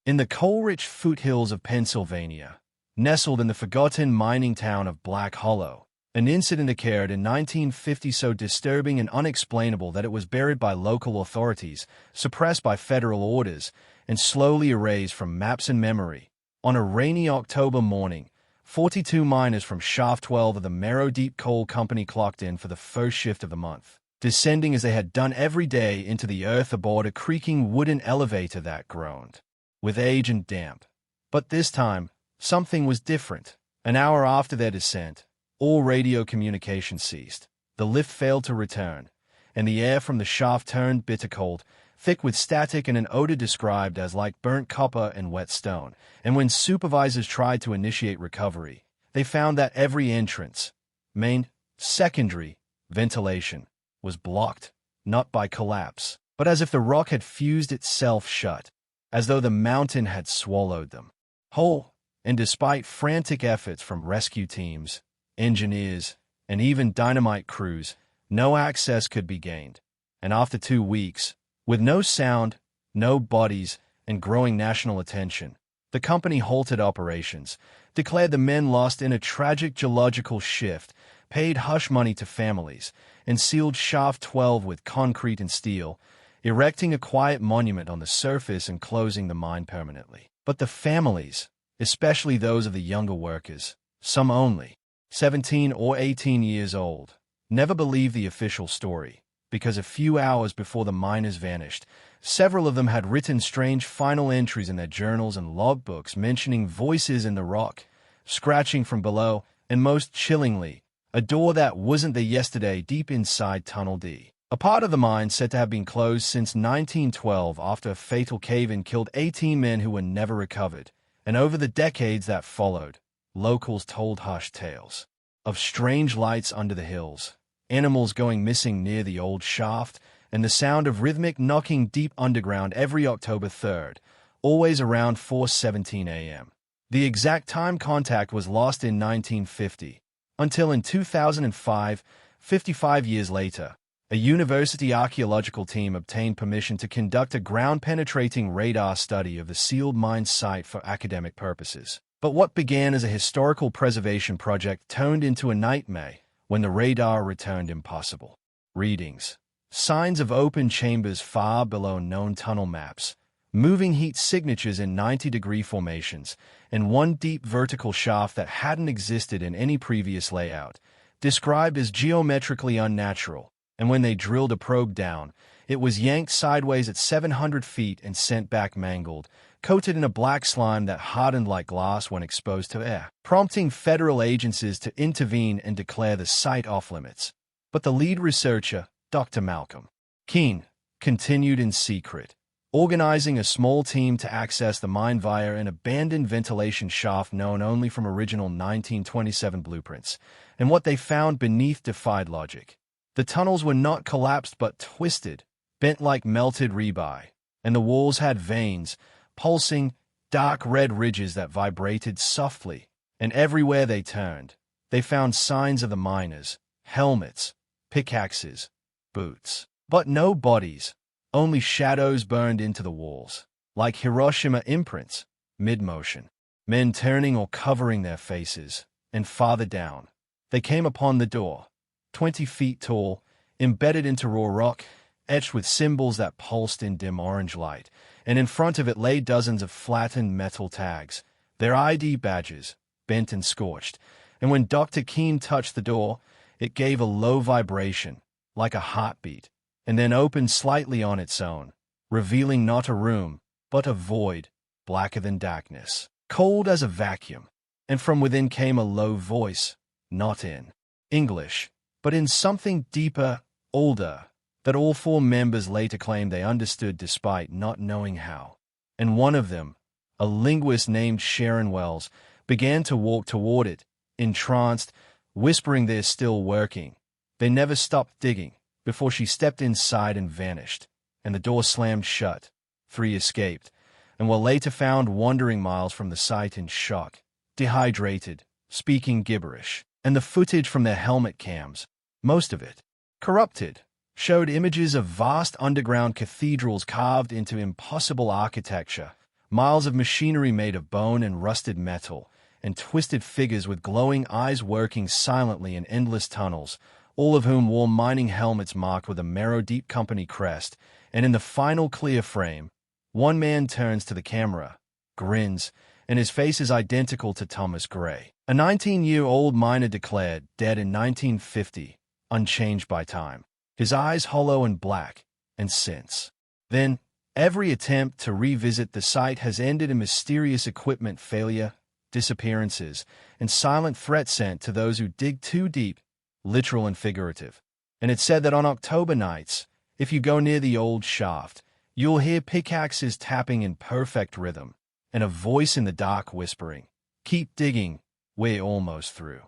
In the coal-rich foothills of Pennsylvania, nestled in the forgotten mining town of Black Hollow, an incident occurred in 1950 so disturbing and unexplainable that it was buried by local authorities, suppressed by federal orders, and slowly erased from maps and memory. On a rainy October morning, 42 miners from Shaft 12 of the Marrowdeep Coal Company clocked in for the first shift of the month, descending as they had done every day into the earth aboard a creaking wooden elevator that groaned with age and damp. But this time, something was different. An hour after their descent, all radio communication ceased. The lift failed to return, and the air from the shaft turned bitter cold, thick with static and an odor described as like burnt copper and wet stone. And when supervisors tried to initiate recovery, they found that every entrance, main, secondary, ventilation, was blocked, not by collapse, but as if the rock had fused itself shut, as though the mountain had swallowed them whole. And despite frantic efforts from rescue teams, engineers, and even dynamite crews, no access could be gained. And after 2 weeks, with no sound, no bodies, and growing national attention, the company halted operations, declared the men lost in a tragic geological shift, paid hush money to families, and sealed Shaft 12 with concrete and steel, erecting a quiet monument on the surface and closing the mine permanently. But the families, especially those of the younger workers, some only 17 or 18 years old, never believed the official story, because a few hours before the miners vanished, several of them had written strange final entries in their journals and logbooks mentioning voices in the rock, scratching from below, and most chillingly, a door that wasn't there yesterday deep inside Tunnel D. A part of the mine said to have been closed since 1912 after a fatal cave-in killed 18 men who were never recovered, and over the decades that followed, locals told hushed tales of strange lights under the hills, animals going missing near the old shaft, and the sound of rhythmic knocking deep underground every October 3rd, always around 4:17 a.m. The exact time contact was lost in 1950, until in 2005, 55 years later, a university archaeological team obtained permission to conduct a ground-penetrating radar study of the sealed mine site for academic purposes. But what began as a historical preservation project turned into a nightmare when the radar returned impossible readings, signs of open chambers far below known tunnel maps, moving heat signatures in 90-degree formations, and one deep vertical shaft that hadn't existed in any previous layout, described as geometrically unnatural. And when they drilled a probe down, it was yanked sideways at 700 feet and sent back mangled, coated in a black slime that hardened like glass when exposed to air, prompting federal agencies to intervene and declare the site off-limits. But the lead researcher, Dr. Malcolm Keene, continued in secret, organizing a small team to access the mine via an abandoned ventilation shaft known only from original 1927 blueprints, and what they found beneath defied logic. The tunnels were not collapsed but twisted, bent like melted rebar, and the walls had veins, pulsing, dark red ridges that vibrated softly, and everywhere they turned, they found signs of the miners, helmets, pickaxes, boots. But no bodies, only shadows burned into the walls, like Hiroshima imprints, mid-motion, men turning or covering their faces, and farther down, they came upon the door, 20 feet tall, embedded into raw rock, etched with symbols that pulsed in dim orange light, and in front of it lay dozens of flattened metal tags, their ID badges, bent and scorched, and when Dr. Keene touched the door, it gave a low vibration, like a heartbeat, and then opened slightly on its own, revealing not a room, but a void, blacker than darkness, cold as a vacuum, and from within came a low voice, not in English, but in something deeper, older, that all 4 members later claimed they understood despite not knowing how. And one of them, a linguist named Sharon Wells, began to walk toward it, entranced, whispering they're still working. They never stopped digging, before she stepped inside and vanished, and the door slammed shut. 3 escaped, and were later found wandering miles from the site in shock, dehydrated, speaking gibberish, and the footage from their helmet cams, most of it corrupted, showed images of vast underground cathedrals carved into impossible architecture, Miles of machinery made of bone and rusted metal, and twisted figures with glowing eyes working silently in endless tunnels, all of whom wore mining helmets marked with a Marrowdeep Company crest, and in the final clear frame, one man turns to the camera, grins, and his face is identical to Thomas Gray. A 19-year-old miner declared, dead in 1950, unchanged by time, his eyes hollow and black, and since then, every attempt to revisit the site has ended in mysterious equipment failure, disappearances, and silent threats sent to those who dig too deep, literal and figurative. And it's said that on October nights, if you go near the old shaft, you'll hear pickaxes tapping in perfect rhythm, and a voice in the dark whispering, "Keep digging, we're almost through."